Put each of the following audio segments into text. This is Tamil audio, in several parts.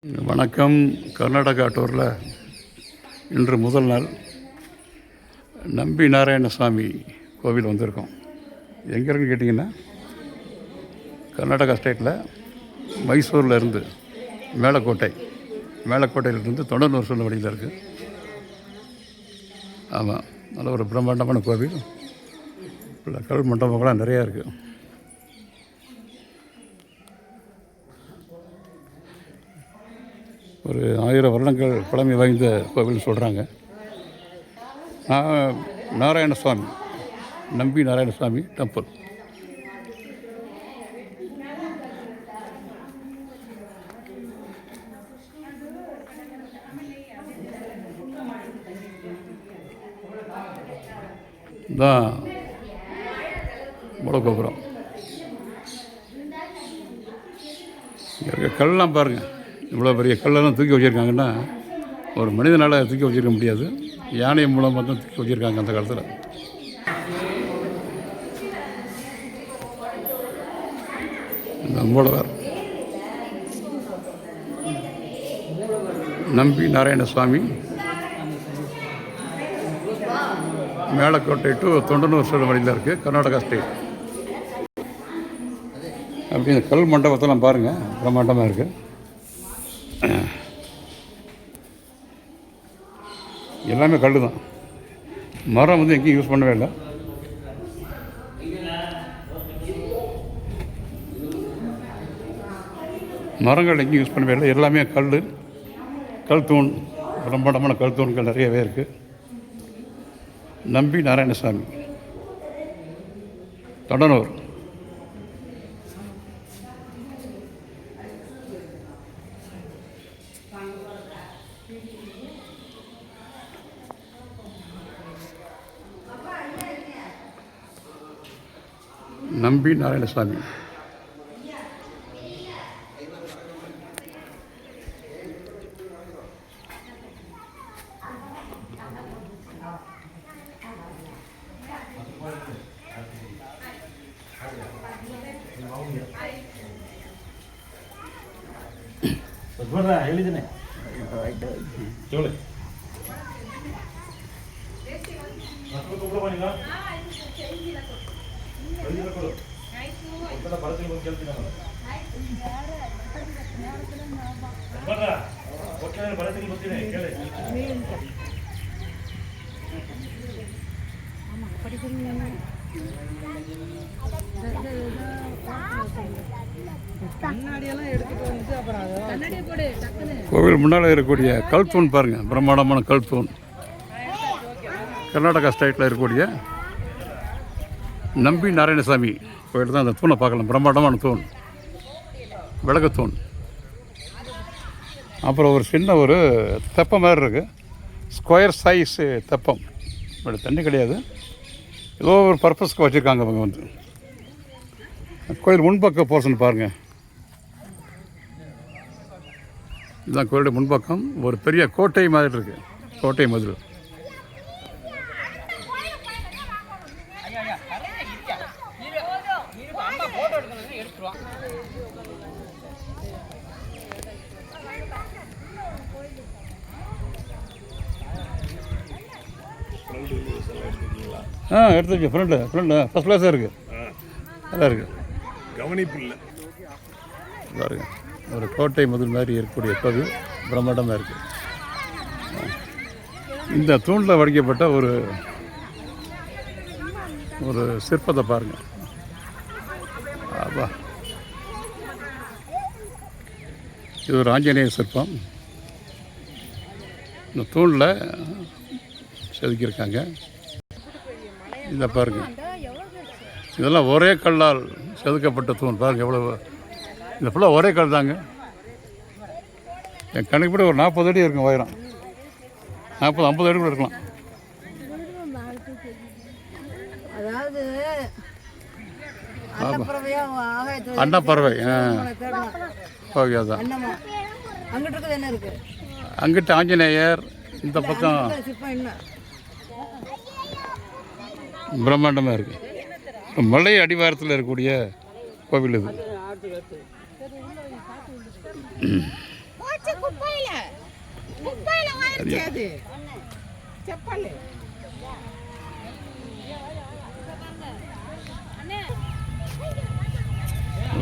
வணக்கம். கர்நாடகா டூரில் இன்று முதல் நாள் நம்பி நாராயணசாமி கோவில் வந்திருக்கோம். எங்கே இருக்குன்னு கேட்டிங்கன்னா, கர்நாடகா ஸ்டேட்டில் மைசூரில் இருந்து மேலக்கோட்டையிலிருந்து தொண்டனூர் சொல்ல வழியில் இருக்குது. ஆமாம், நல்ல ஒரு பிரம்மாண்டமான கோவில். கல் மண்டபங்கள்லாம் நிறையா இருக்குது. ஒரு 1000 வருடங்கள் பழமை வாய்ந்த கோவில்னு சொல்கிறாங்க. நாராயணசாமி, நம்பி நாராயணசாமி டெம்பிள். தான் மூலகோபுரம். இங்கே இருக்க கல்லாம் பாருங்கள். இவ்வளோ பெரிய கல்லெல்லாம் தூக்கி வச்சுருக்காங்கன்னா, ஒரு மனிதனால் தூக்கி வச்சுருக்க முடியாது. யானை மூலமாக தான் தூக்கி வச்சுருக்காங்க அந்த காலத்தில். இந்த மூலவர் நம்பி நாராயணசாமி, மேலக்கோட்டை டு தொண்டனூர் செல்லும் வழியில் இருக்குது, கர்நாடகா ஸ்டேட். அப்படி இந்த கல் மண்டபத்தெல்லாம் பாருங்கள், பிரம்மாண்டமாக இருக்குது. எல்லாமே கல் தான். மரம் வந்து எங்கேயும் யூஸ் பண்ணவே இல்லை. மரங்கள் எங்கேயும் யூஸ் பண்ணவே இல்லை. எல்லாமே கல் தூண், பிரம்மாண்டமான கல் தூண்கள் நிறையவே இருக்குது. நம்பி நாராயணசாமி, தொண்டனூர். நம்பி நாராயணசாமி. ಹೇಳಿದ್ದೇನೆ கோவில் முன்னால் இருக்கக்கூடிய கல் தூண் பாருங்கள், பிரம்மாண்டமான கல் தூண். கர்நாடகா ஸ்டேட்டில் இருக்கக்கூடிய நம்பி நாராயணசாமி கோயில் தான். அந்த தூணை பார்க்கலாம், பிரம்மாண்டமான தூண், விளக்கு தூண். அப்புறம் ஒரு சின்ன ஒரு தெப்பம் மாதிரி இருக்குது, ஸ்கொயர் சைஸ் தெப்பம். இப்படி தண்ணி கிடையாது, ஏதோ ஒரு பர்பஸ்க்கு வச்சுருக்காங்க அவங்க வந்து. கோயில் முன்பக்க போர்ஷன் பாருங்கள். இதுதான் கோயிலுடைய முன்பக்கம். ஒரு பெரிய கோட்டை மாதிரி இருக்குது, கோட்டை மதில். எடுத்துருக்கு. ஃப்ரெண்டு ஃபஸ்ட் கிளாஸாக இருக்குது, நல்லா இருக்குது, கவனிப்பு இல்லை. பாருங்க, ஒரு கோட்டை மதில் மாதிரி இருக்கக்கூடிய கோவில் பிரம்மாண்டமாக இருக்குது. இந்த தூணில் வடிக்கப்பட்ட ஒரு சிற்பத்தை பாருங்கள். ஆபா, இது ஒரு ஆஞ்சநேய சிற்பம். இந்த தூணில் செதுக்கியிருக்காங்க. இதை பாருங்கள், இதெல்லாம் ஒரே கல்லால் செதுக்கப்பட்ட தூண். பாருங்கள் எவ்வளோ, இந்த ஃபுல்லாக ஒரே கல் தாங்க. என் கணக்குப்படி ஒரு 40 அடி இருக்கும் உயரம், 40-50 அடி கூட இருக்கலாம். அன்னப்பறவை. ஓகே, அதான். அங்கிட்ட ஆஞ்சநேயர், இந்த பக்கம் பிரம்மாண்டமாக இருக்குது. மலை அடிவாரத்தில் இருக்கக்கூடிய கோவில் இது.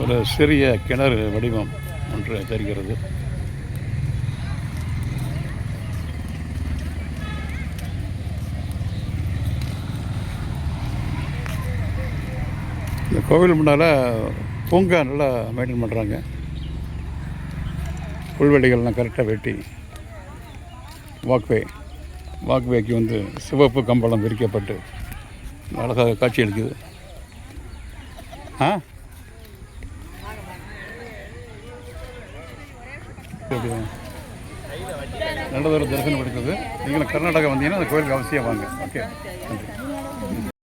ஒரு சிறிய கிணறு வடிவம் ஒன்று தெரிகிறது. இந்த கோவில் முன்னால் பூங்கா நல்லா மெயின்டைன் பண்ணுறாங்க. புல்வெளிகள்லாம் கரெக்டாக வெட்டி வாக்வேக்கு வந்து சிவப்பு கம்பளம் விரிக்கப்பட்டு அழகாக காட்சி அளிக்குது. நல்ல ஒரு தரிசனம் எடுக்குது. நீங்களும் கர்நாடகா வந்தீங்கன்னா அந்த கோயிலுக்கு அவசியம் வாங்க. ஓகே, நன்றி.